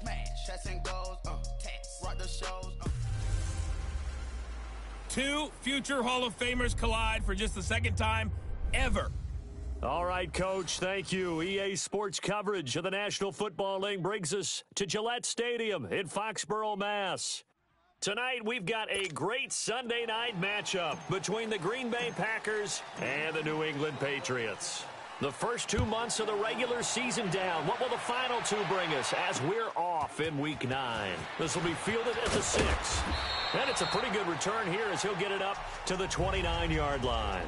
Smash, shots and goals, tax, rock the shows, Two future Hall of Famers collide for just the second time ever. All right, Coach, thank you. EA Sports coverage of the National Football League brings us to Gillette Stadium in Foxborough, Mass. Tonight, we've got a great Sunday night matchup between the Green Bay Packers and the New England Patriots. The first 2 months of the regular season down. What will the final two bring us as we're off in Week 9? This will be fielded at the 6. And it's a pretty good return here as he'll get it up to the 29-yard line.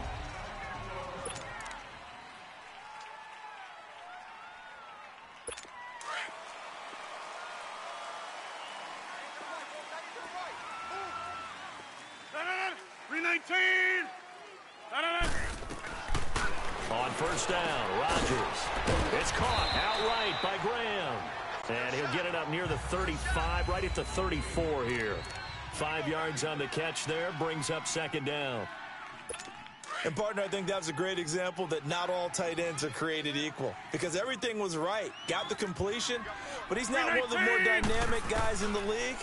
On first down, Rodgers. It's caught outright by Graham. And he'll get it up near the 35, right at the 34 here. 5 yards on the catch there, brings up second down. And, partner, I think that was a great example that not all tight ends are created equal. Because everything was right. Got the completion, but he's not one of the more dynamic guys in the league.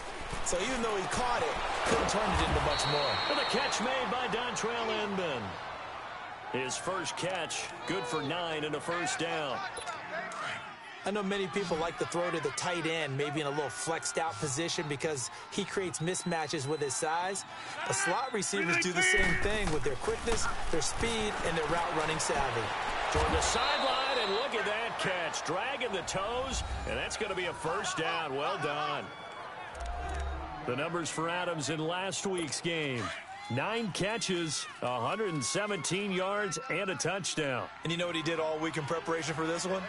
So even though he caught it, couldn't turn it into much more. And the catch made by Dontrell Inman. His first catch, good for 9 and a first down. I know many people like to throw to the tight end, maybe in a little flexed out position because he creates mismatches with his size. But slot receivers do the same thing with their quickness, their speed, and their route running savvy. Toward the sideline, and look at that catch. Dragging the toes, and that's going to be a first down. Well done. The numbers for Adams in last week's game. 9 catches, 117 yards, and a touchdown. And you know what he did all week in preparation for this one?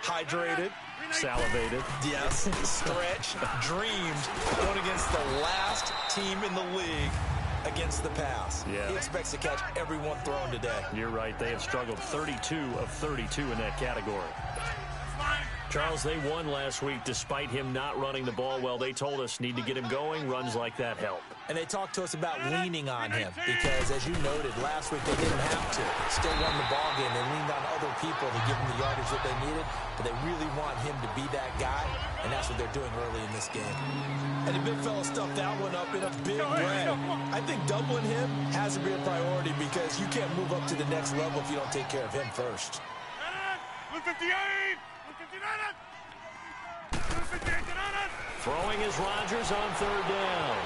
Hydrated. Salivated. Yes. Stretched. Dreamed. Going against the last team in the league against the pass. Yeah. He expects to catch every one thrown today. You're right. They have struggled 32 of 32 in that category. Charles, they won last week despite him not running the ball well. They told us need to get him going. Runs like that help. And they talked to us about leaning on him because, as you noted, last week they didn't have to. Still won the ball game. They leaned on other people to give them the yardage that they needed, but they really want him to be that guy, and that's what they're doing early in this game. And the big fella stuffed that one up in a big way. I think doubling him has to be a priority because you can't move up to the next level if you don't take care of him first. 158! Throwing is Rodgers on third down.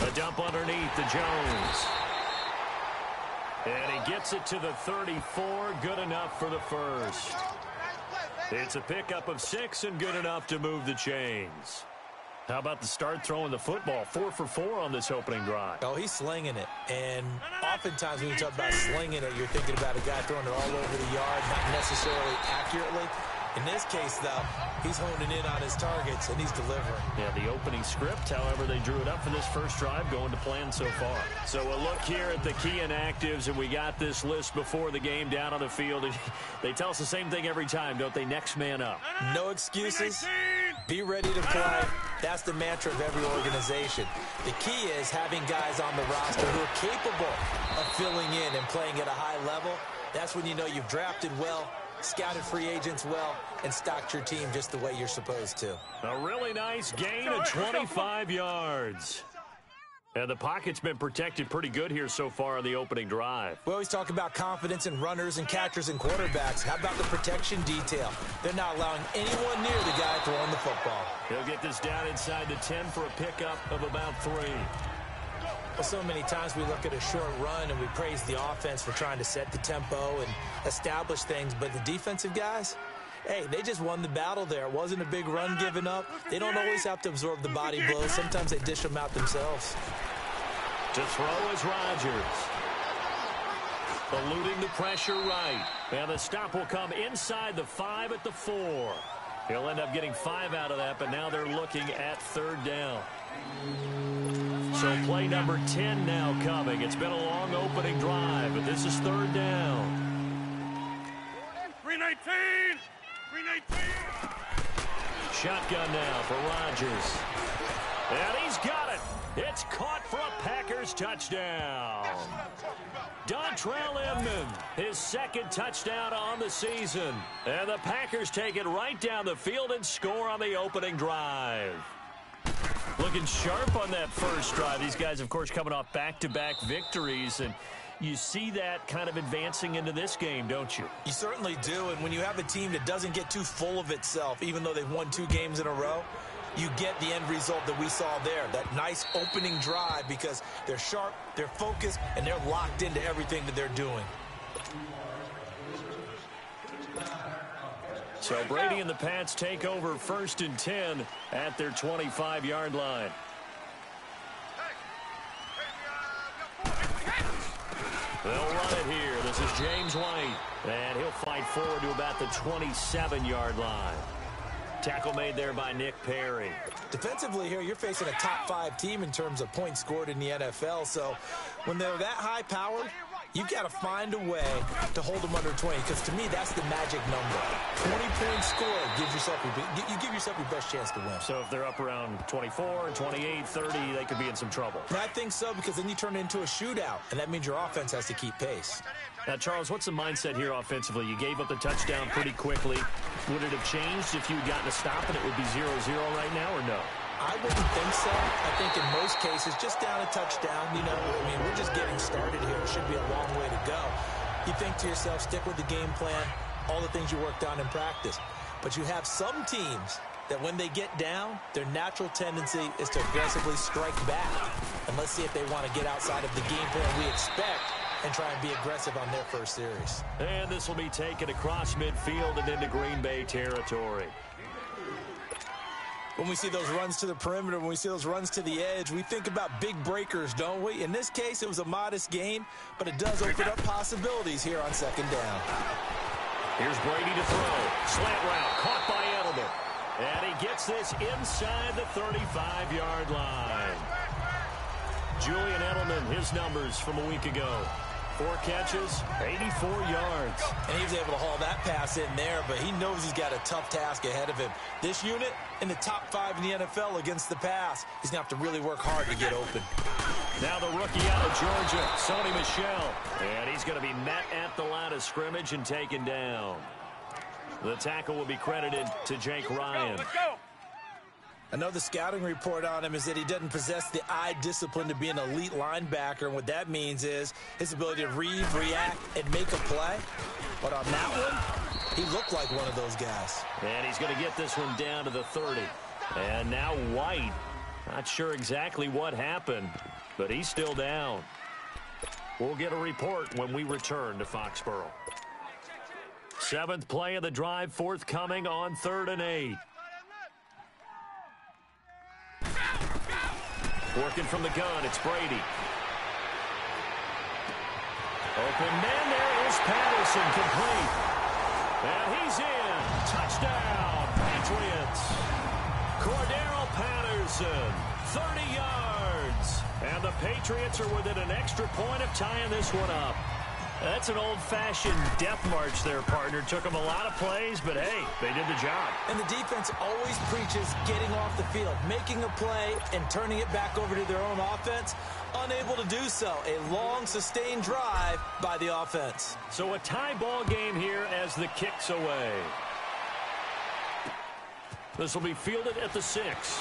A dump underneath to Jones. And he gets it to the 34. Good enough for the first. It's a pickup of 6 and good enough to move the chains. How about the start throwing the football? 4 for 4 on this opening drive. Oh, he's slinging it. And oftentimes when you talk about slinging it, you're thinking about a guy throwing it all over the yard, not necessarily accurately. In this case, though, he's honing in on his targets, and he's delivering. Yeah, the opening script, however, they drew it up for this first drive, going to plan so far. So a look here at the key inactives, and we got this list before the game down on the field. They tell us the same thing every time, don't they? Next man up. No excuses. Be ready to play. That's the mantra of every organization. The key is having guys on the roster who are capable of filling in and playing at a high level. That's when you know you've drafted well, scouted free agents well, and stocked your team just the way you're supposed to. A really nice gain of 25 yards. And the pocket's been protected pretty good here so far on the opening drive. We always talk about confidence in runners and catchers and quarterbacks. How about the protection detail? They're not allowing anyone near the guy throwing the football. He'll get this down inside the 10 for a pickup of about 3. Well, so many times we look at a short run and we praise the offense for trying to set the tempo and establish things, but the defensive guys, hey, they just won the battle there. It wasn't a big run given up. They don't always have to absorb the body blows. Sometimes they dish them out themselves. To throw is Rodgers. Eluding the pressure right. And the stop will come inside the 5 at the 4. He'll end up getting 5 out of that, but now they're looking at third down. So play number 10 now coming. It's been a long opening drive, but this is third down. 319! 319! Shotgun now for Rodgers. And he's got it. It's caught for a Packers first touchdown. Dontrell Inman, his second touchdown on the season. And the Packers take it right down the field and score on the opening drive. Looking sharp on that first drive. These guys, of course, coming off back-to-back victories, and you see that kind of advancing into this game, don't you? You certainly do, and when you have a team that doesn't get too full of itself, even though they've won 2 games in a row, you get the end result that we saw there, that nice opening drive, because they're sharp, they're focused, and they're locked into everything that they're doing. So Brady and the Pats take over 1st and 10 at their 25-yard line. They'll run it here. This is James White, and he'll fight forward to about the 27-yard line. Tackle made there by Nick Perry. Defensively here, you're facing a top 5 team in terms of points scored in the NFL. So when they're that high-powered, you've got to find a way to hold them under 20, because to me, that's the magic number. 20 points scored gives yourself you give yourself your best chance to win. So if they're up around 24, 28, 30, they could be in some trouble. And I think so, because then you turn it into a shootout, and that means your offense has to keep pace. Now, Charles, what's the mindset here offensively? You gave up the touchdown pretty quickly. Would it have changed if you had gotten a stop and it would be 0-0 right now, or no? I wouldn't think so. I think in most cases, just down a touchdown, we're just getting started here. It should be a long way to go. You think to yourself, stick with the game plan, all the things you worked on in practice. But you have some teams that when they get down, their natural tendency is to aggressively strike back. And let's see if they want to get outside of the game plan we expect and try and be aggressive on their first series. And this will be taken across midfield and into Green Bay territory. When we see those runs to the perimeter, when we see those runs to the edge, we think about big breakers, don't we? In this case, it was a modest gain, but it does open up possibilities here on 2nd down. Here's Brady to throw. Slant route, caught by Edelman. And he gets this inside the 35-yard line. Julian Edelman, his numbers from a week ago. 4 catches, 84 yards. And he was able to haul that pass in there, but he knows he's got a tough task ahead of him. This unit in the top 5 in the NFL against the pass. He's going to have to really work hard to get open. Now the rookie out of Georgia, Sony Michel. And he's going to be met at the line of scrimmage and taken down. The tackle will be credited to Jake Ryan. Let's go. I know the scouting report on him is that he doesn't possess the eye discipline to be an elite linebacker, and what that means is his ability to read, react, and make a play. But on that one, he looked like one of those guys. And he's going to get this one down to the 30. And now White, not sure exactly what happened, but he's still down. We'll get a report when we return to Foxborough. 7th play of the drive forthcoming on 3rd and 8. Working from the gun, it's Brady. Open man, there is Patterson, complete. And he's in. Touchdown, Patriots. Cordero Patterson, 30 yards. And the Patriots are within an extra point of tying this one up. That's an old-fashioned death march there, partner. Took them a lot of plays, but hey, they did the job. And the defense always preaches getting off the field, making a play, and turning it back over to their own offense. Unable to do so. A long, sustained drive by the offense. So a tie ball game here as the kick's away. This will be fielded at the 6.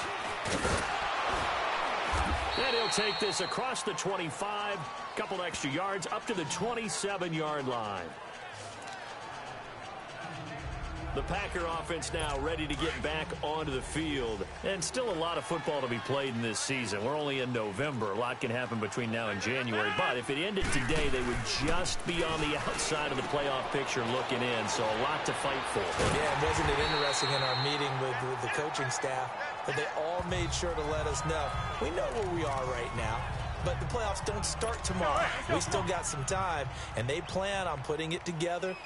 And he'll take this across the 25, couple extra yards, up to the 27-yard line. The Packer offense now ready to get back onto the field. And still a lot of football to be played in this season. We're only in November. A lot can happen between now and January. But if it ended today, they would just be on the outside of the playoff picture looking in. So a lot to fight for. Yeah, wasn't it interesting in our meeting with the coaching staff that they all made sure to let us know. We know where we are right now, but the playoffs don't start tomorrow. We still got some time, and they plan on putting it together,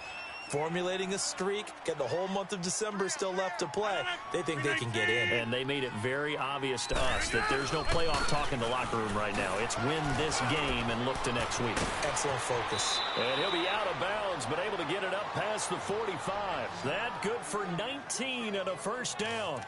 formulating a streak, get the whole month of December still left to play. They think they can get in. And they made it very obvious to us that there's no playoff talk in the locker room right now. It's win this game and look to next week. Excellent focus. And he'll be out of bounds, but able to get it up past the 45. That good for 19 and a first down.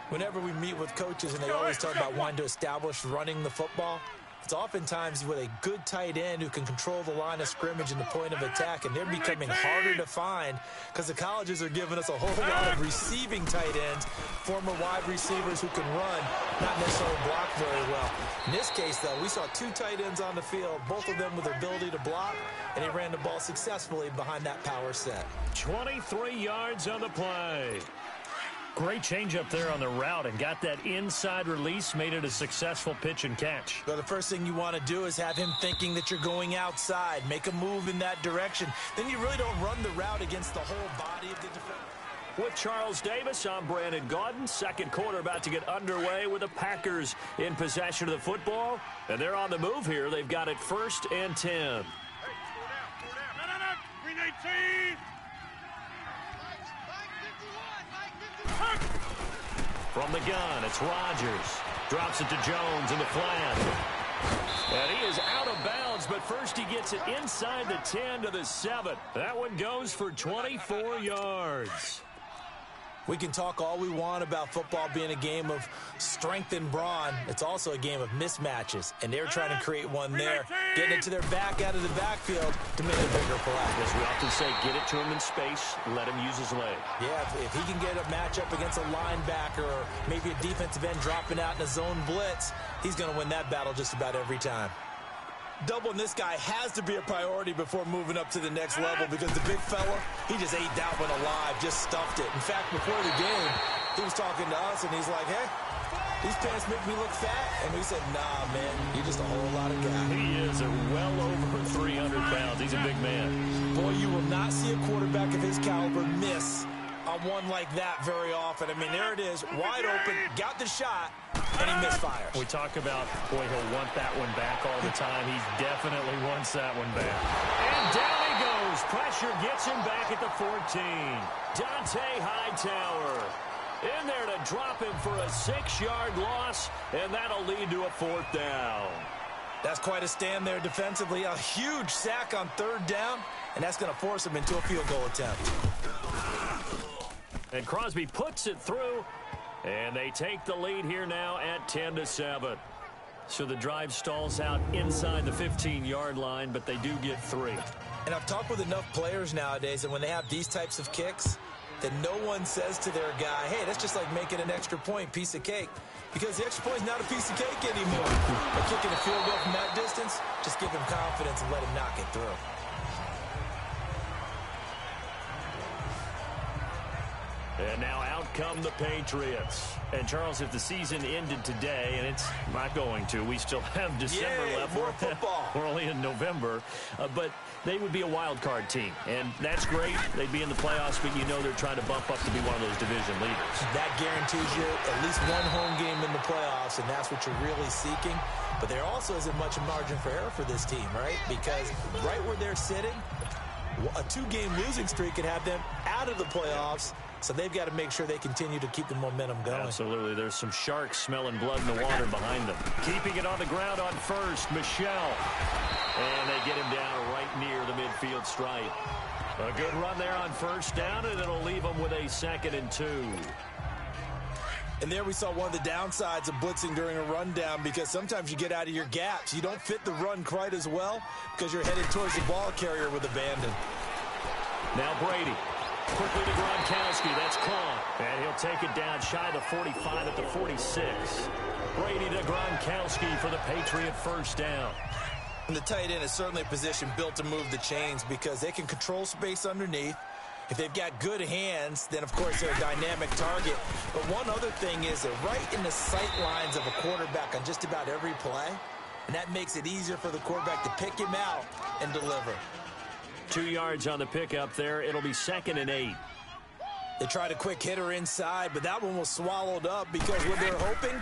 Whenever we meet with coaches and they always talk about wanting to establish running the football, it's oftentimes with a good tight end who can control the line of scrimmage and the point of attack, and they're becoming harder to find because the colleges are giving us a whole lot of receiving tight ends, former wide receivers who can run, not necessarily block very well. In this case, though, we saw 2 tight ends on the field, both of them with the ability to block, and he ran the ball successfully behind that power set. 23 yards on the play. Great change up there on the route and got that inside release, made it a successful pitch and catch. Well, the first thing you want to do is have him thinking that you're going outside, make a move in that direction. Then you really don't run the route against the whole body of the defense. With Charles Davis, I'm Brandon Gaudin. Second quarter about to get underway with the Packers in possession of the football. And they're on the move here. They've got it 1st and 10. Hey, slow down. 319. From the gun, it's Rodgers. Drops it to Jones in the flat. And he is out of bounds, but first he gets it inside the 10 to the 7. That one goes for 24 yards. We can talk all we want about football being a game of strength and brawn. It's also a game of mismatches, and they're trying to create one there, getting it to their back out of the backfield to make a bigger play. As we often say, get it to him in space, let him use his leg. Yeah, if he can get a matchup against a linebacker or maybe a defensive end dropping out in a zone blitz, he's going to win that battle just about every time. Doubling this guy has to be a priority before moving up to the next level because the big fella, he just ate that one alive, just stuffed it. In fact, before the game, he was talking to us, and he's like, hey, these pants make me look fat. And we said, nah, man, you're just a whole lot of guy. He is well over 300 pounds. He's a big man. Boy, you will not see a quarterback of his caliber miss on one like that very often. I mean, there it is, wide open, got the shot, and he misfires. We talk about, boy, he'll want that one back all the time. He definitely wants that one back. And down he goes. Pressure gets him back at the 14. Dante Hightower in there to drop him for a 6-yard loss, and that'll lead to a 4th down. That's quite a stand there defensively. A huge sack on 3rd down, and that's going to force him into a field goal attempt. And Crosby puts it through, and they take the lead here now at 10-7. So the drive stalls out inside the 15-yard line, but they do get 3. And I've talked with enough players nowadays, and when they have these types of kicks, that no one says to their guy, hey, that's just like making an extra point, piece of cake. Because the extra point is not a piece of cake anymore. By kicking a field goal from that distance, just give him confidence and let him knock it through. And now out come the Patriots. And, Charles, if the season ended today, and it's not going to, we still have December left. More football. We're only in November. But they would be a wild card team. And that's great. They'd be in the playoffs, but you know they're trying to bump up to be one of those division leaders. That guarantees you at least one home game in the playoffs, and that's what you're really seeking. But there also isn't much margin for error for this team, right? Because right where they're sitting, a 2-game losing streak could have them out of the playoffs. So they've got to make sure they continue to keep the momentum going. Absolutely. There's some sharks smelling blood in the water behind them. Keeping it on the ground on first, Michel. And they get him down right near the midfield stripe. A good run there on 1st down, and it'll leave them with a 2nd and 2. And there we saw one of the downsides of blitzing during a rundown because sometimes you get out of your gaps. You don't fit the run quite as well because you're headed towards the ball carrier with abandon. Now Brady. Quickly to Gronkowski. That's caught. And he'll take it down shy of the 45 at the 46. Brady to Gronkowski for the Patriot 1st down. And the tight end is certainly a position built to move the chains because they can control space underneath. If they've got good hands, then, of course, they're a dynamic target. But one other thing is they're right in the sight lines of a quarterback on just about every play. And that makes it easier for the quarterback to pick him out and deliver. 2 yards on the pickup there. It'll be 2nd and 8. They tried a quick hitter inside, but that one was swallowed up because what they're hoping,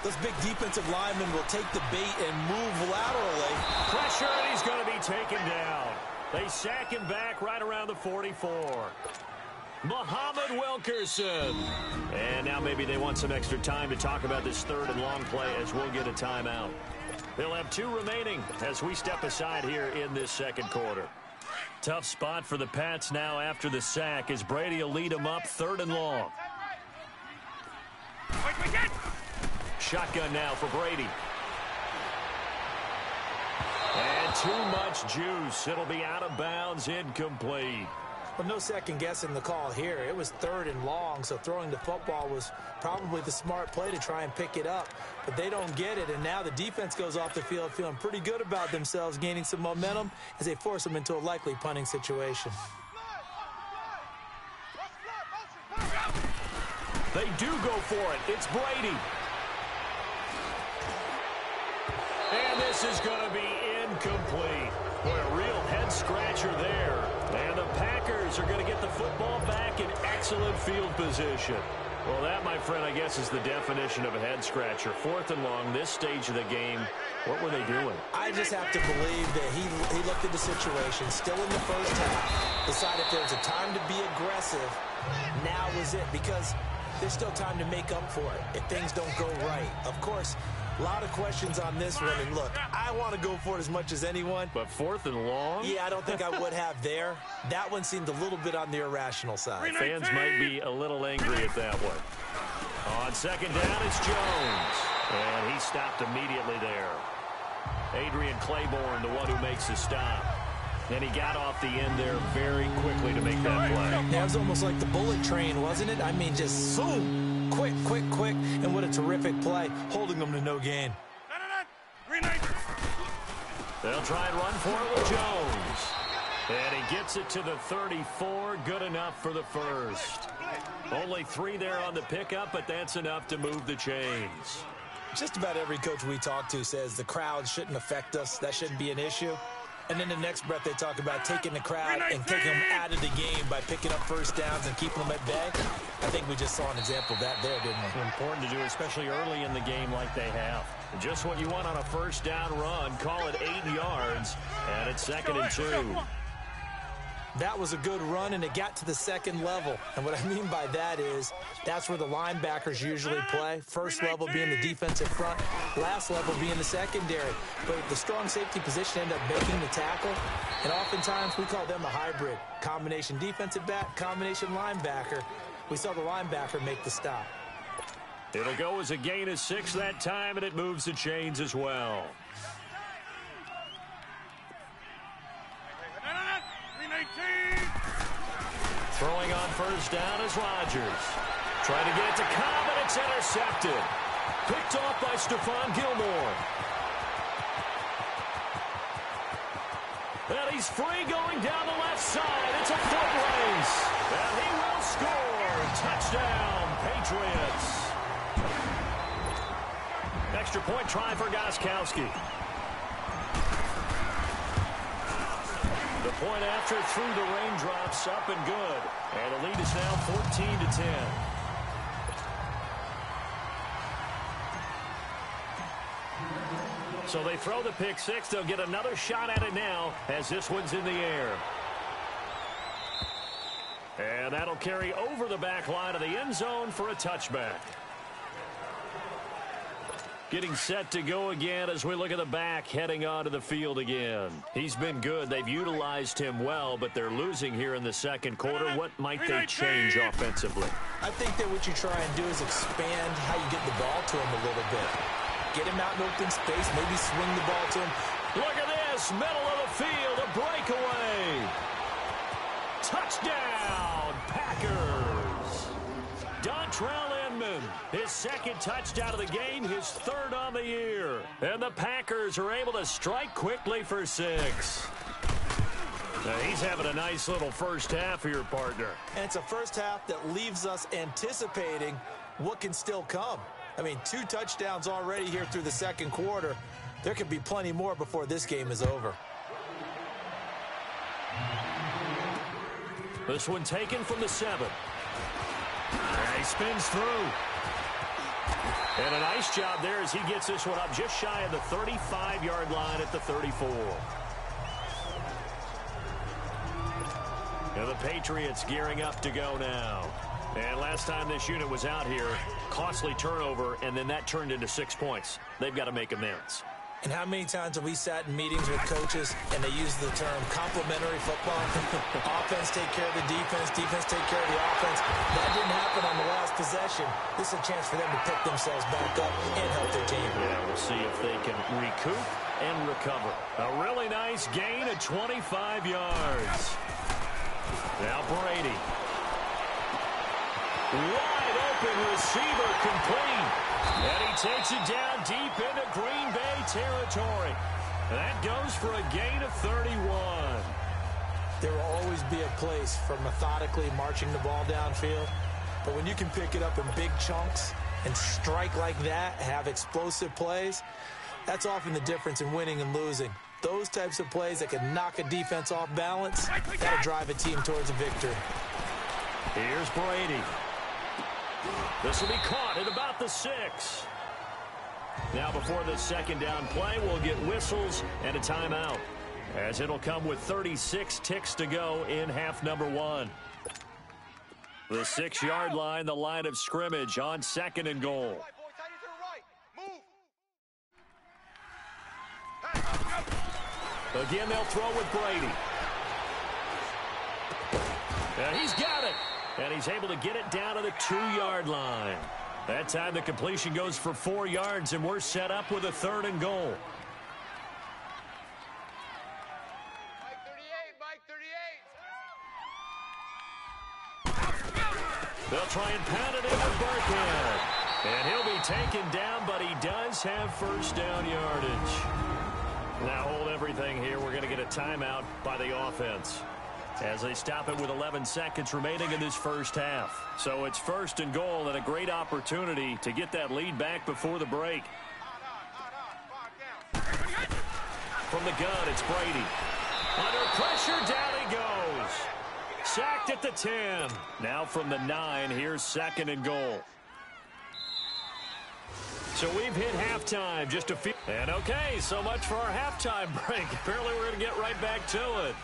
those big defensive linemen will take the bait and move laterally. Pressure, and he's going to be taken down. They sack him back right around the 44. Muhammad Wilkerson. And now maybe they want some extra time to talk about this 3rd and long play as we'll get a timeout. They'll have 2 remaining as we step aside here in this 2nd quarter. Tough spot for the Pats now after the sack as Brady will lead them up 3rd and long. Shotgun now for Brady. And too much juice. It'll be out of bounds, incomplete. Well, no second guessing the call here. It was 3rd and long, so throwing the football was probably the smart play to try and pick it up. But they don't get it, and now the defense goes off the field feeling pretty good about themselves, gaining some momentum as they force them into a likely punting situation. They do go for it. It's Brady. And this is going to be incomplete. Boy, a real head-scratcher there. And the Packers are going to get the football back in excellent field position. Well, that, my friend, I guess is the definition of a head-scratcher. 4th and long, this stage of the game. What were they doing? I just have to believe that he looked at the situation, still in the first half, decided there was a time to be aggressive. Now was it, because there's still time to make up for it if things don't go right. Of course, a lot of questions on this one, and look, I want to go for it as much as anyone. But 4th and long? Yeah, I don't think I would have there. That one seemed a little bit on the irrational side. Fans might be a little angry at that one. On 2nd down, it's Jones. And he stopped immediately there. Adrian Claiborne, the one who makes the stop. And he got off the end there very quickly to make that play. That was almost like the bullet train, wasn't it? I mean, just zoom. Quick, quick, quick. And what a terrific play, holding them to no gain. They'll try and run for it with Jones. And he gets it to the 34. Good enough for the first. Only 3 there on the pickup, but that's enough to move the chains. Just about every coach we talk to says the crowd shouldn't affect us. That shouldn't be an issue. And then the next breath they talk about taking the crowd and taking them out of the game by picking up first downs and keeping them at bay. I think we just saw an example of that there, didn't we? Important to do, especially early in the game like they have. Just what you want on a first down run. Call it 8 yards, and it's 2nd and 2. That was a good run, and it got to the 2nd level. And what I mean by that is that's where the linebackers usually play. First level being the defensive front, last level being the secondary. But the strong safety position ended up making the tackle, and oftentimes we call them a hybrid. Combination defensive back, combination linebacker. We saw the linebacker make the stop. It'll go as a gain of 6 that time, and it moves the chains as well. Throwing on first down is Rodgers. Trying to get it to Cobb, and it's intercepted. Picked off by Stephon Gilmore. And he's free going down the left side. It's a foot race. And he will score. Touchdown, Patriots. Extra point try for Gostkowski. The point after through the raindrops, up and good. And the lead is now 14-10. So they throw the pick 6. They'll get another shot at it now as this one's in the air. And that'll carry over the back line of the end zone for a touchback. Getting set to go again as we look at the back heading onto the field again. He's been good. They've utilized him well, but they're losing here in the 2nd quarter. What might they change offensively? I think that what you try and do is expand how you get the ball to him a little bit. Get him out in open space, maybe swing the ball to him. Look at this, middle of the field, a breakaway. Touchdown, Packers. Dontrell Inman, his 2nd touchdown of the game, his 3rd on the year. And the Packers are able to strike quickly for 6. Now he's having a nice little first half here, partner. And it's a first half that leaves us anticipating what can still come. I mean, 2 touchdowns already here through the 2nd quarter. There could be plenty more before this game is over. This one taken from the 7. And he spins through. And a nice job there as he gets this one up just shy of the 35-yard line at the 34. And the Patriots gearing up to go now. And last time this unit was out here, costly turnover, and then that turned into 6 points. They've got to make amends. And how many times have we sat in meetings with coaches and they use the term complementary football? Offense take care of the defense, defense take care of the offense. That didn't happen on the last possession, this is a chance for them to pick themselves back up and help their team. Yeah, we'll see if they can recoup and recover. A really nice gain of 25 yards. Now Brady. Wide open receiver complete. And he takes it down deep into Green Bay territory. That goes for a gain of 31. There will always be a place for methodically marching the ball downfield. But when you can pick it up in big chunks and strike like that, have explosive plays, that's often the difference in winning and losing. Those types of plays that can knock a defense off balance, that'll drive a team towards a victory. Here's Brady. This will be caught at about the 6. Now before the second down play, we'll get whistles and a timeout, as it'll come with 36 ticks to go in half number 1. The 6-yard line, the line of scrimmage on 2nd and goal. Again, they'll throw with Brady. And he's got it. And he's able to get it down to the 2-yard line. That time the completion goes for 4 yards, and we're set up with a 3rd and goal. Mike 38. They'll try and pound it into Burkhead. And he'll be taken down, but he does have first down yardage. Now hold everything here. We're going to get a timeout by the offense, as they stop it with 11 seconds remaining in this first half. So it's 1st and goal, and a great opportunity to get that lead back before the break. From the gun, it's Brady. Under pressure, down he goes. Sacked at the 10. Now from the 9, here's 2nd and goal. So we've hit halftime, just a few. And okay, so much for our halftime break. Apparently we're going to get right back to it.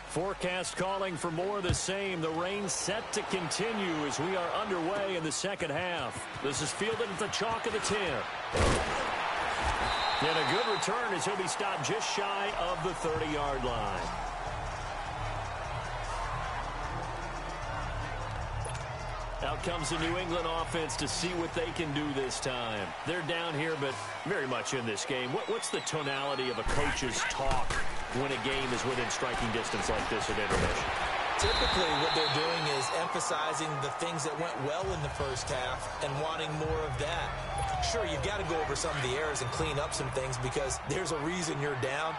Forecast calling for more of the same. The rain set to continue as we are underway in the second half. This is fielded at the chalk of the 10. And a good return as he'll be stopped just shy of the 30-yard line. Out comes the New England offense to see what they can do this time. They're down here, but very much in this game. What's the tonality of a coach's talk when a game is within striking distance like this at intermission? Typically, what they're doing is emphasizing the things that went well in the first half and wanting more of that. Sure, you've got to go over some of the errors and clean up some things because there's a reason you're down.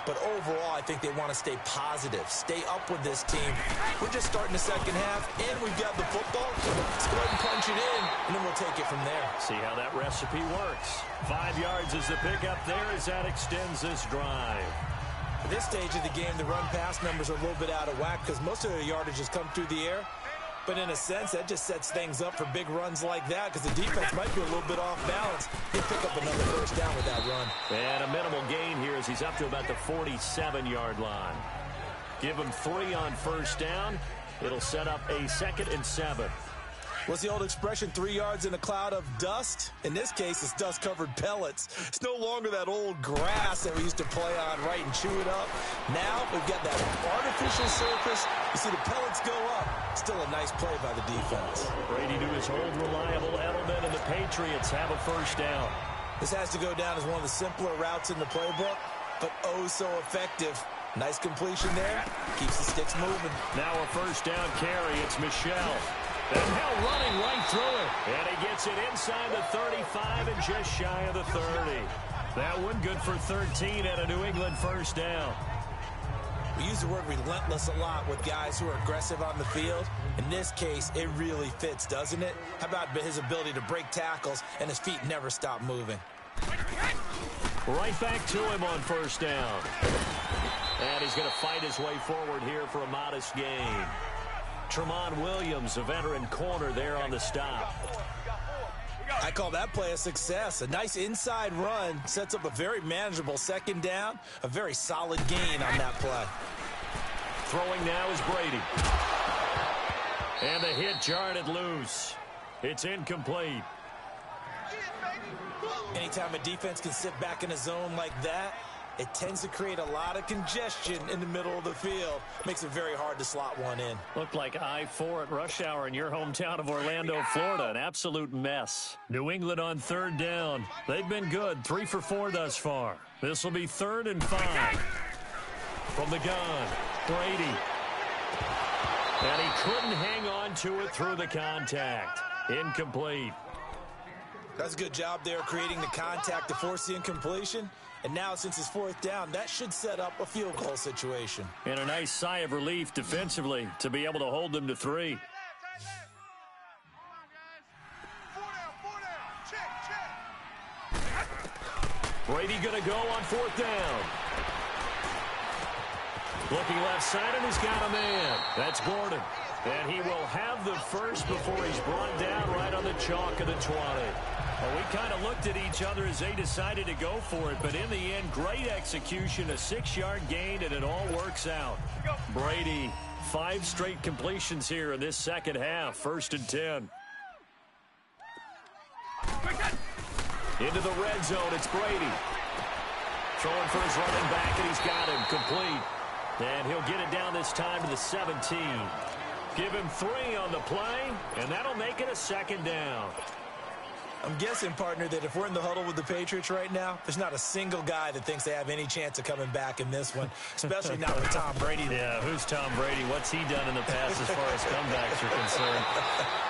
But overall, I think they want to stay positive, stay up with this team. We're just starting the second half, and we've got the football. Let's go ahead and punch it in, and then we'll take it from there. See how that recipe works. 5 yards is the pickup there as that extends this drive. At this stage of the game, the run-pass numbers are a little bit out of whack because most of the yardage has come through the air. But in a sense, that just sets things up for big runs like that because the defense might be a little bit off balance. He'll pick up another first down with that run. And a minimal gain here as he's up to about the 47-yard line. Give him 3 on first down. It'll set up a 2nd and 7. What's the old expression, 3 yards in a cloud of dust? In this case, it's dust-covered pellets. It's no longer that old grass that we used to play on, right, and chew it up. Now we've got that artificial surface. You see the pellets go up. Still a nice play by the defense. Brady to his old reliable Edelman, and the Patriots have a first down. This has to go down as one of the simpler routes in the playbook, but oh so effective. Nice completion there. Keeps the sticks moving. Now a first down carry. It's Michel. And now running right through it. And he gets it inside the 35 and just shy of the 30. That one good for 13 at a New England first down. We use the word relentless a lot with guys who are aggressive on the field. In this case, it really fits, doesn't it? How about his ability to break tackles and his feet never stop moving? Right back to him on first down. And he's going to fight his way forward here for a modest gain. Tramon Williams, a veteran corner there on the stop. I call that play a success. A nice inside run sets up a very manageable second down. A very solid gain on that play. Throwing now is Brady. And the hit jarred it loose. It's incomplete. Anytime a defense can sit back in a zone like that, it tends to create a lot of congestion in the middle of the field. Makes it very hard to slot one in. Looked like I-4 at rush hour in your hometown of Orlando, Florida. An absolute mess. New England on third down. They've been good, 3 for 4 thus far. This will be 3rd and 5. From the gun, Brady. And he couldn't hang on to it through the contact. Incomplete. That's a good job there creating the contact to force the incompletion. And now since it's 4th down, that should set up a field goal situation. And a nice sigh of relief defensively to be able to hold them to 3. Brady going to go on 4th down. Looking left side, and he's got a man. That's Gordon. And he will have the first before he's brought down right on the chalk of the 20. Well, we kind of looked at each other as they decided to go for it, but in the end, great execution, a 6-yard gain, and it all works out. Brady, 5 straight completions here in this second half, 1st and 10. Into the red zone, it's Brady. Throwing for his running back, and he's got him complete. And he'll get it down this time to the 17. Give him 3 on the play, and that'll make it a 2nd down. I'm guessing, partner, that if we're in the huddle with the Patriots right now, there's not a single guy that thinks they have any chance of coming back in this one, especially not with Tom Brady. Yeah, who's Tom Brady? What's he done in the past as far as comebacks are concerned?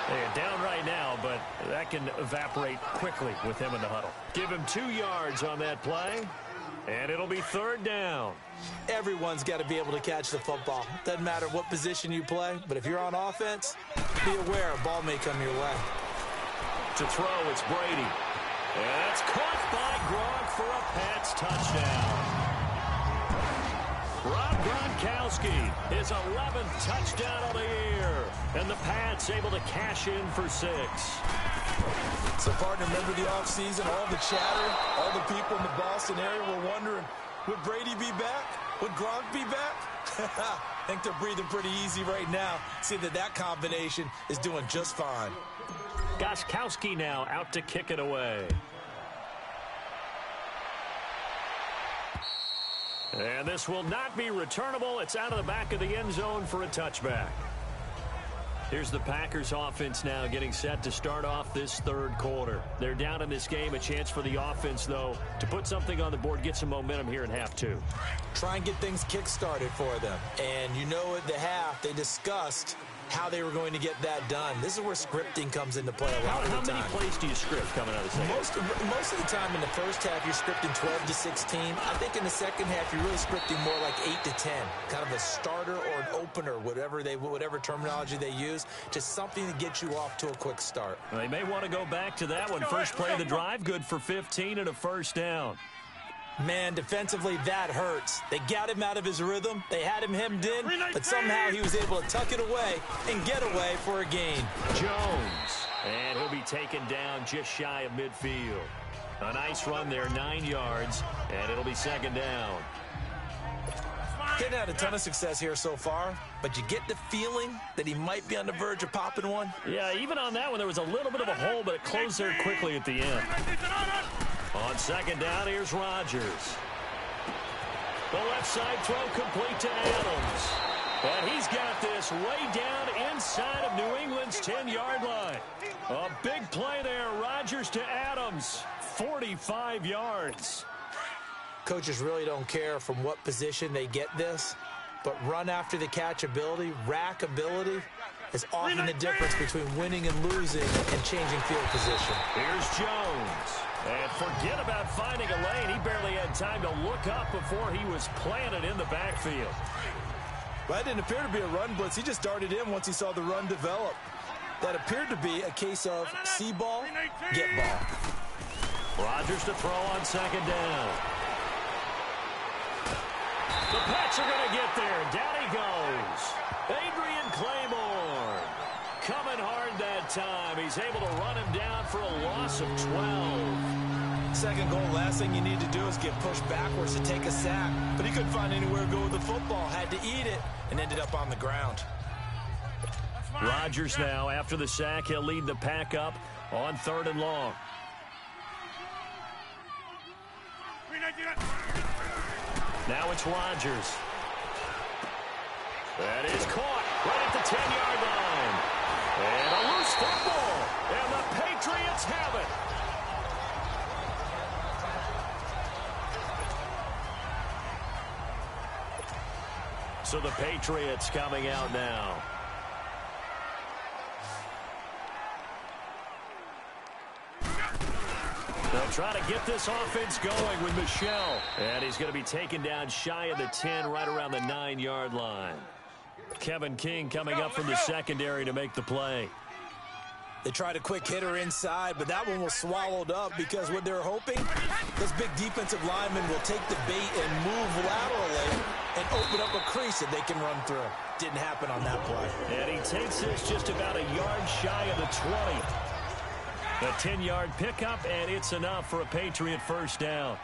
They're down right now, but that can evaporate quickly with him in the huddle. Give him 2 yards on that play, and it'll be 3rd down. Everyone's got to be able to catch the football. Doesn't matter what position you play, but if you're on offense, be aware a ball may come your way. To throw, it's Brady. And that's caught by Gronk for a Pats touchdown. Rob Gronkowski, his 11th touchdown of the year. And the Pats able to cash in for 6. So, partner, remember the offseason, all the chatter, all the people in the Boston area were wondering, would Brady be back? Would Gronk be back? I think they're breathing pretty easy right now. See that combination is doing just fine. Gostkowski now out to kick it away. And this will not be returnable. It's out of the back of the end zone for a touchback. Here's the Packers offense now getting set to start off this 3rd quarter. They're down in this game. A chance for the offense, though, to put something on the board, get some momentum here in half 2. Try and get things kick-started for them. And you know at the half, they discussed how they were going to get that done. This is where scripting comes into play a lot of the time. How many plays do you script coming out of the second? Most of the time in the first half, you're scripting 12 to 16. I think in the second half, you're really scripting more like 8 to 10. Kind of a starter or an opener, whatever terminology they use, just something to get you off to a quick start. They may want to go back to that one. First play of the drive, good for 15 and a 1st down. Man, defensively, that hurts. They got him out of his rhythm. They had him hemmed in, but somehow he was able to tuck it away and get away for a gain. Jones, and he'll be taken down just shy of midfield. A nice run there, 9 yards, and it'll be 2nd down. Didn't have a ton of success here so far, but you get the feeling that he might be on the verge of popping one. Yeah, even on that one, there was a little bit of a hole, but it closed there quickly at the end. On 2nd down, here's Rodgers. The left side throw complete to Adams. And he's got this way down inside of New England's 10-yard line. A big play there, Rodgers to Adams. 45 yards. Coaches really don't care from what position they get this, but run after the catch ability, rack ability, is often the difference between winning and losing and changing field position. Here's Jones. And forget about finding a lane. He barely had time to look up before he was planted in the backfield. Well, that didn't appear to be a run blitz. He just darted in once he saw the run develop. That appeared to be a case of see ball, get ball. Rodgers to throw on 2nd down. The Pats are going to get there. Down he goes. Adrian Claymore coming hard that time. He's able to run him down for a loss of 12. Second goal, last thing you need to do is get pushed backwards to take a sack. But he couldn't find anywhere to go with the football. Had to eat it and ended up on the ground. Rodgers now, after the sack, he'll lead the Pack up on 3rd and long. Now it's Rodgers. That is caught right at the 10-yard line. And a loose football. And the Patriots have it. So the Patriots coming out now. They'll try to get this offense going with Michel. And he's going to be taken down shy of the 10, right around the 9-yard line. Kevin King coming up from the secondary to make the play. They tried a quick hitter inside, but that one was swallowed up because what they're hoping, this big defensive lineman will take the bait and move laterally and open up a crease that they can run through. Didn't happen on that play. And he takes this just about a yard shy of the 20. A 10-yard pickup, and it's enough for a Patriot first down.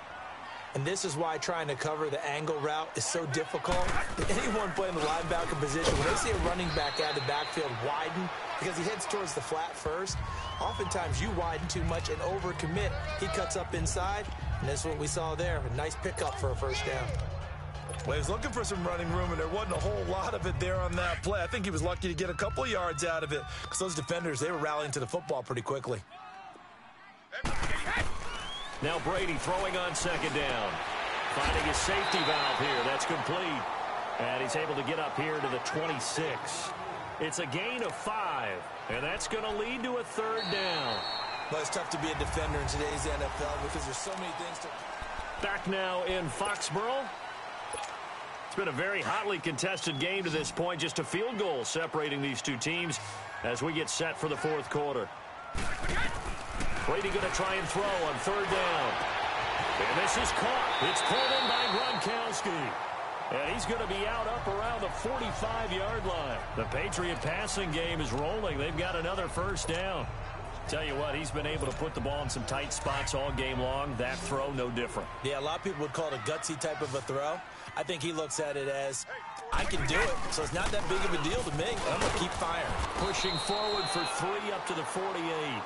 And this is why trying to cover the angle route is so difficult. Anyone playing the linebacker position, when they see a running back out of the backfield widen because he heads towards the flat first, oftentimes you widen too much and overcommit. He cuts up inside, and that's what we saw there. A nice pickup for a first down. Well, he was looking for some running room, and there wasn't a whole lot of it there on that play. I think he was lucky to get a couple of yards out of it because those defenders, they were rallying to the football pretty quickly. Now Brady throwing on second down. Finding his safety valve here. That's complete. And he's able to get up here to the 26. It's a gain of 5. And that's going to lead to a third down. Well, it's tough to be a defender in today's NFL because there's so many things to... Back now in Foxborough. It's been a very hotly contested game to this point. Just a field goal separating these two teams as we get set for the fourth quarter. Brady going to try and throw on third down. And this is caught. It's pulled in by Gronkowski. And he's going to be out up around the 45-yard line. The Patriot passing game is rolling. They've got another first down. Tell you what, he's been able to put the ball in some tight spots all game long. That throw, no different. Yeah, a lot of people would call it a gutsy type of a throw. I think he looks at it as, I can do it, so it's not that big of a deal to me. I'm going to keep firing. Pushing forward for 3 up to the 48.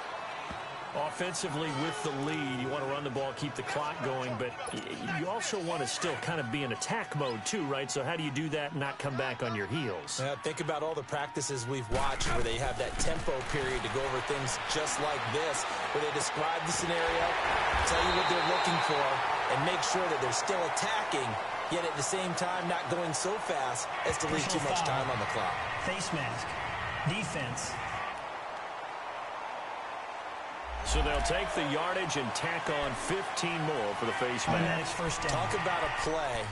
Offensively with the lead, you want to run the ball, keep the clock going, but you also want to still kind of be in attack mode too, right? So how do you do that and not come back on your heels? Yeah, think about all the practices we've watched where they have that tempo period to go over things just like this, where they describe the scenario, tell you what they're looking for, and make sure that they're still attacking, yet at the same time not going so fast as to leave too much time on the clock. Face mask. Defense. So they'll take the yardage and tack on 15 more for the face mask. First down. Talk about a play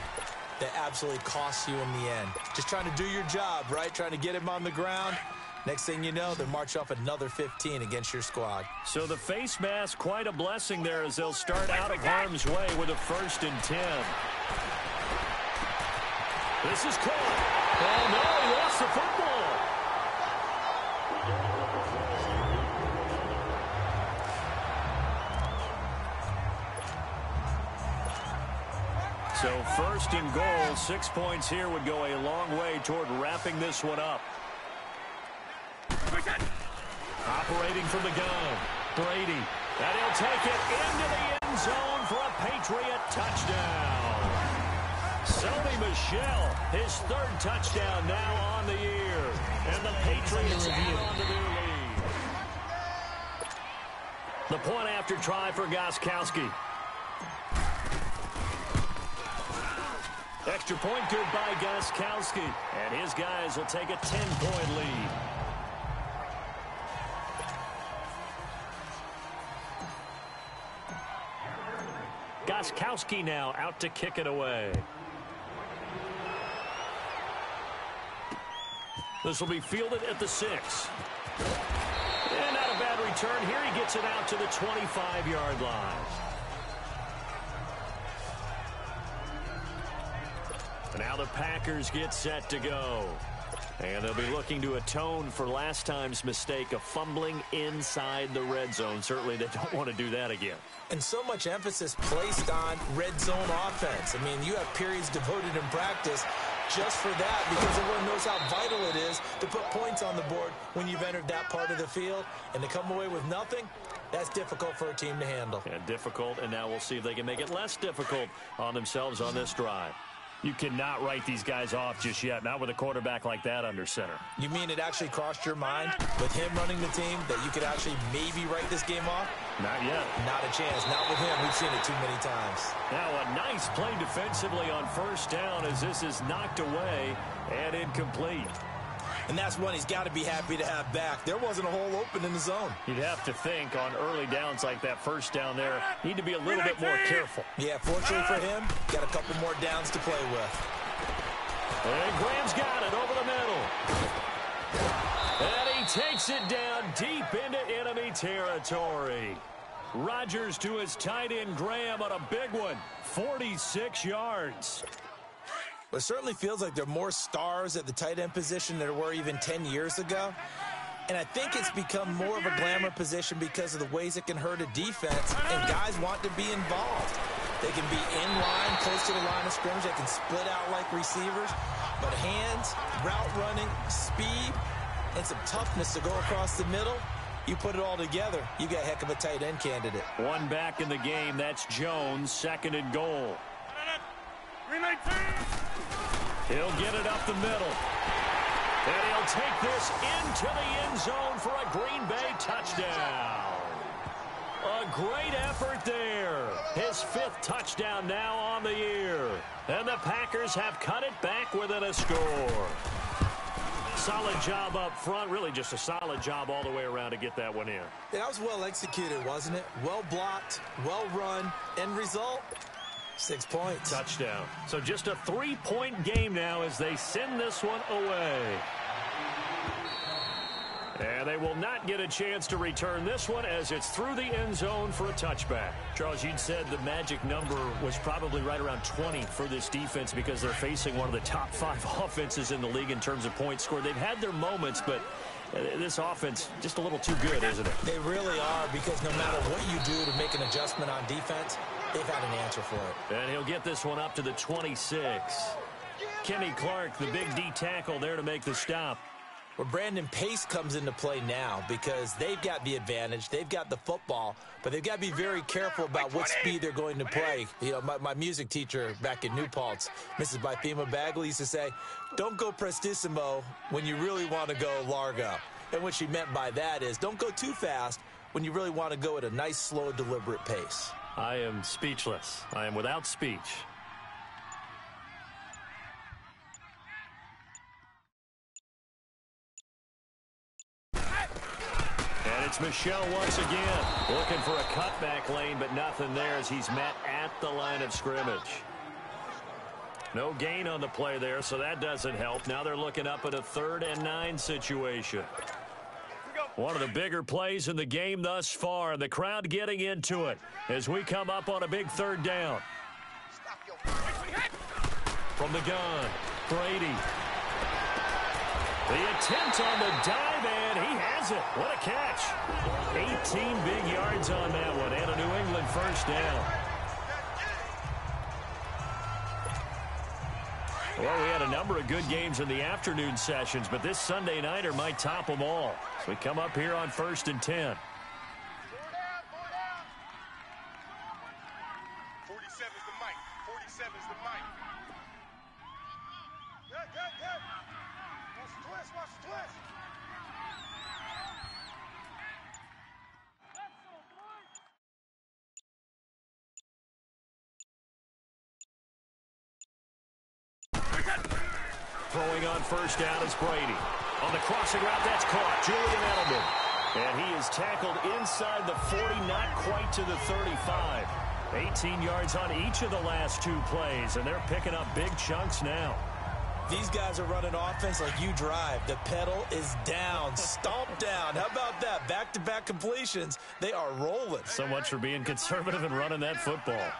that absolutely costs you in the end. Just trying to do your job, right? Trying to get him on the ground. Next thing you know, they march off another 15 against your squad. So the face mask, quite a blessing there as they'll start out of harm's way with a 1st and 10. This is caught. Oh, no, he lost the football. So 1st and goal, 6 points here would go a long way toward wrapping this one up. Operating from the gun, Brady. And he'll take it into the end zone for a Patriot touchdown. Sony Michel, his 3rd touchdown now on the year. And the Patriots add on to their lead. The point after try for Gostkowski. Extra point good by Gostkowski. And his guys will take a 10-point lead. Gostkowski now out to kick it away. This will be fielded at the 6. And not a bad return. Here he gets it out to the 25-yard line. Now the Packers get set to go. And they'll be looking to atone for last time's mistake of fumbling inside the red zone. Certainly they don't want to do that again. And so much emphasis placed on red zone offense. I mean, you have periods devoted in practice just for that because everyone knows how vital it is to put points on the board when you've entered that part of the field. And to come away with nothing, that's difficult for a team to handle. And difficult, and now we'll see if they can make it less difficult on themselves on this drive. You cannot write these guys off just yet, not with a quarterback like that under center. You mean it actually crossed your mind with him running the team that you could actually maybe write this game off? Not yet. Not a chance. Not with him. We've seen it too many times. Now a nice play defensively on first down as this is knocked away and incomplete. And that's one he's got to be happy to have back. There wasn't a hole open in the zone. You'd have to think on early downs like that first down there, need to be a little bit more careful. Yeah, fortunately for him, got a couple more downs to play with. And Graham's got it over the middle. And he takes it down deep into enemy territory. Rodgers to his tight end Graham on a big one, 46 yards. But it certainly feels like there are more stars at the tight end position than there were even 10 years ago. And I think it's become more of a glamour position because of the ways it can hurt a defense, and guys want to be involved. They can be in line, close to the line of scrimmage. They can split out like receivers. But hands, route running, speed, and some toughness to go across the middle, you put it all together, you got a heck of a tight end candidate. One back in the game, that's Jones, second and goal. He'll get it up the middle. And he'll take this into the end zone for a Green Bay touchdown. A great effort there. His 5th touchdown now on the year. And the Packers have cut it back within a score. Solid job up front. Really just a solid job all the way around to get that one in. Yeah, that was well executed, wasn't it? Well blocked, well run. End result, 6 points. Touchdown. So just a 3-point game now as they send this one away. And they will not get a chance to return this one as it's through the end zone for a touchback. Charles, you'd said the magic number was probably right around 20 for this defense because they're facing one of the top 5 offenses in the league in terms of points scored. They've had their moments, but this offense just a little too good, isn't it? They really are, because no matter what you do to make an adjustment on defense, they've had an answer for it. And he'll get this one up to the 26. Kenny Clark, the big D tackle there to make the stop. Well, Brandon Pace comes into play now because they've got the advantage. They've got the football, but they've got to be very careful about what speed they're going to play. You know, my music teacher back in New Paltz, Mrs. Bythema Bagley, used to say, don't go prestissimo when you really want to go largo. And what she meant by that is don't go too fast when you really want to go at a nice, slow, deliberate pace. I am speechless. I am without speech. It's Michel once again, looking for a cutback lane, but nothing there as he's met at the line of scrimmage. No gain on the play there, so that doesn't help. Now they're looking up at a 3rd and 9 situation. One of the bigger plays in the game thus far, and the crowd getting into it as we come up on a big 3rd down. From the gun, Brady. The attempt on the dive, and he has it. What a catch. 18 big yards on that one, and a New England first down. Well, we had a number of good games in the afternoon sessions, but this Sunday nighter might top them all. So we come up here on 1st and 10. 47's the mic. 47's the mic. Good. Watch the twist. Throwing on first down is Brady. On the crossing route, that's caught. Julian Edelman. And he is tackled inside the 40, not quite to the 35. 18 yards on each of the last 2 plays, and they're picking up big chunks now. These guys are running offense like you drive. The pedal is down, stomped down. How about that? Back-to-back completions. They are rolling. So much for being conservative and running that football.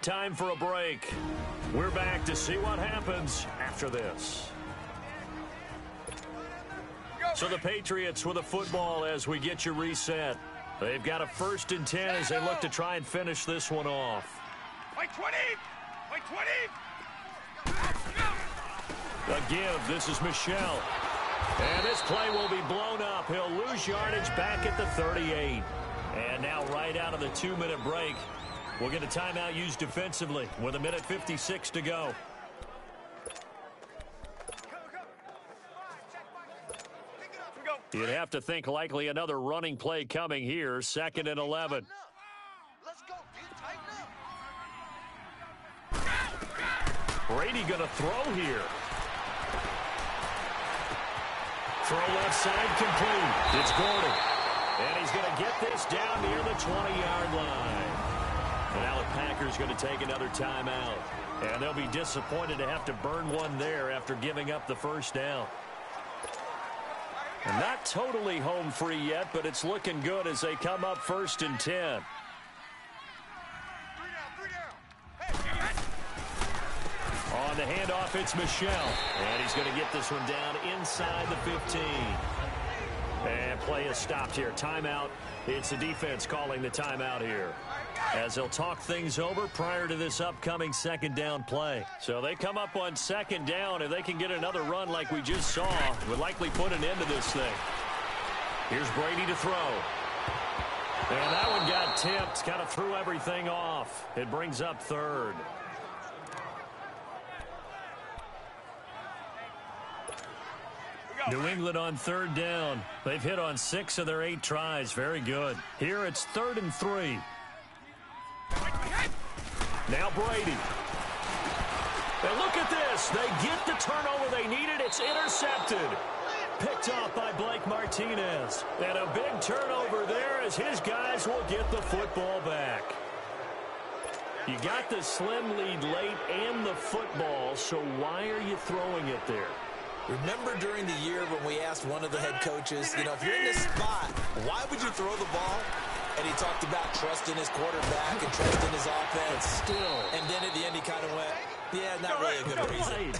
Time for a break. We're back to see what happens after this. So the Patriots with a football as we get you reset. They've got a 1st and 10 as they look to try and finish this one off. Like 20. A give. This is Michel. And this play will be blown up. He'll lose yardage back at the 38. And now right out of the 2-minute break, we'll get a timeout used defensively with 1:56 to go. You'd have to think likely another running play coming here, 2nd and 11. Let's go, dude. Tighten up. Brady going to throw here. Throw left side complete. It's Gordon. And he's going to get this down near the 20-yard line. And now the Packers going to take another timeout. And they'll be disappointed to have to burn one there after giving up the first down. And not totally home free yet, but it's looking good as they come up 1st and 10. On the handoff, it's Michel. And he's going to get this one down inside the 15. And play is stopped here. Timeout. It's the defense calling the timeout here, as they'll talk things over prior to this upcoming 2nd down play. So they come up on 2nd down. If they can get another run like we just saw, it would likely put an end to this thing. Here's Brady to throw. And that one got tipped. Kind of threw everything off. It brings up 3rd. New England on 3rd down. They've hit on 6 of their 8 tries. Very good. Here it's 3rd and 3. Now Brady. And look at this. They get the turnover they needed. It's intercepted. Picked off by Blake Martinez. And a big turnover there as his guys will get the football back. You got the slim lead late and the football, so why are you throwing it there? Remember during the year when we asked one of the head coaches, if you're in this spot, why would you throw the ball? And he talked about trusting his quarterback and trusting his offense. Still. And then at the end he kind of went, yeah, not really a good reason.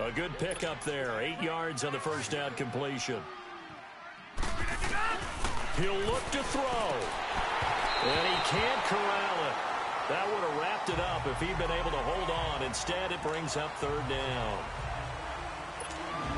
A good pickup there. 8 yards on the first down completion. He'll look to throw. And he can't corral it. That would have wrapped it up if he'd been able to hold on. Instead, it brings up 3rd down.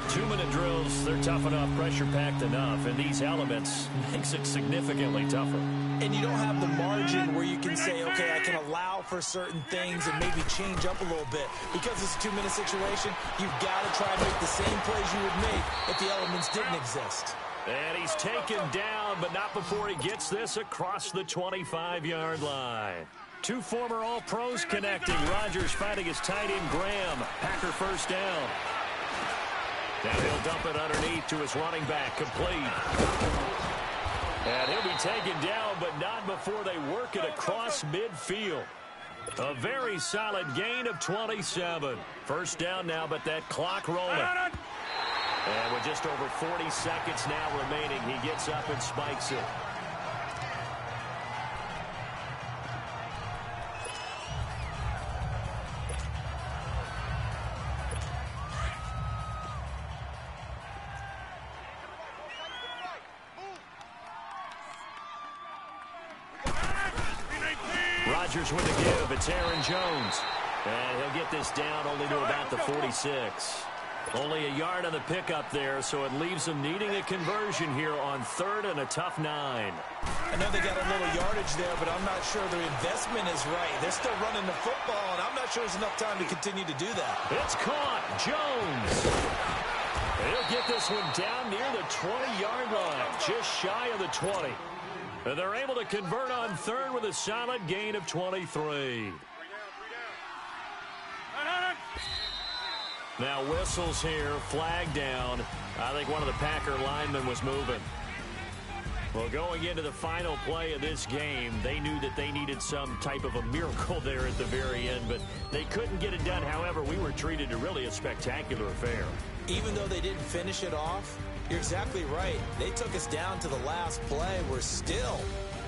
2-minute drills, they're tough enough, pressure-packed enough, and these elements makes it significantly tougher. And you don't have the margin where you can say, okay, I can allow for certain things and maybe change up a little bit. Because it's a 2-minute situation, you've got to try and make the same plays you would make if the elements didn't exist. And he's taken down, but not before he gets this across the 25-yard line. 2 former All-Pros connecting. Rodgers fighting his tight end, Graham. Packer first down. Now he'll dump it underneath to his running back, complete. And he'll be taken down, but not before they work it across midfield. A very solid gain of 27. First down now, but that clock rolling. And with just over 40 seconds now remaining, he gets up and spikes it. Rodgers with the give. It's Aaron Jones. And he'll get this down only to about the 46. Only a yard on the pickup there, so it leaves them needing a conversion here on 3rd and a tough 9. I know they got a little yardage there, but I'm not sure their investment is right. They're still running the football, and I'm not sure there's enough time to continue to do that. It's caught. Jones. He'll get this one down near the 20-yard line, just shy of the 20. And they're able to convert on 3rd with a solid gain of 23. Now whistles here, flag down. I think one of the Packer linemen was moving. Well, going into the final play of this game, they knew that they needed some type of a miracle there at the very end, but they couldn't get it done. However, we were treated to really a spectacular affair. Even though they didn't finish it off, you're exactly right. They took us down to the last play. We're still,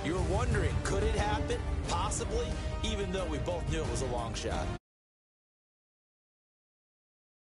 you were wondering, could it happen? Possibly, even though we both knew it was a long shot.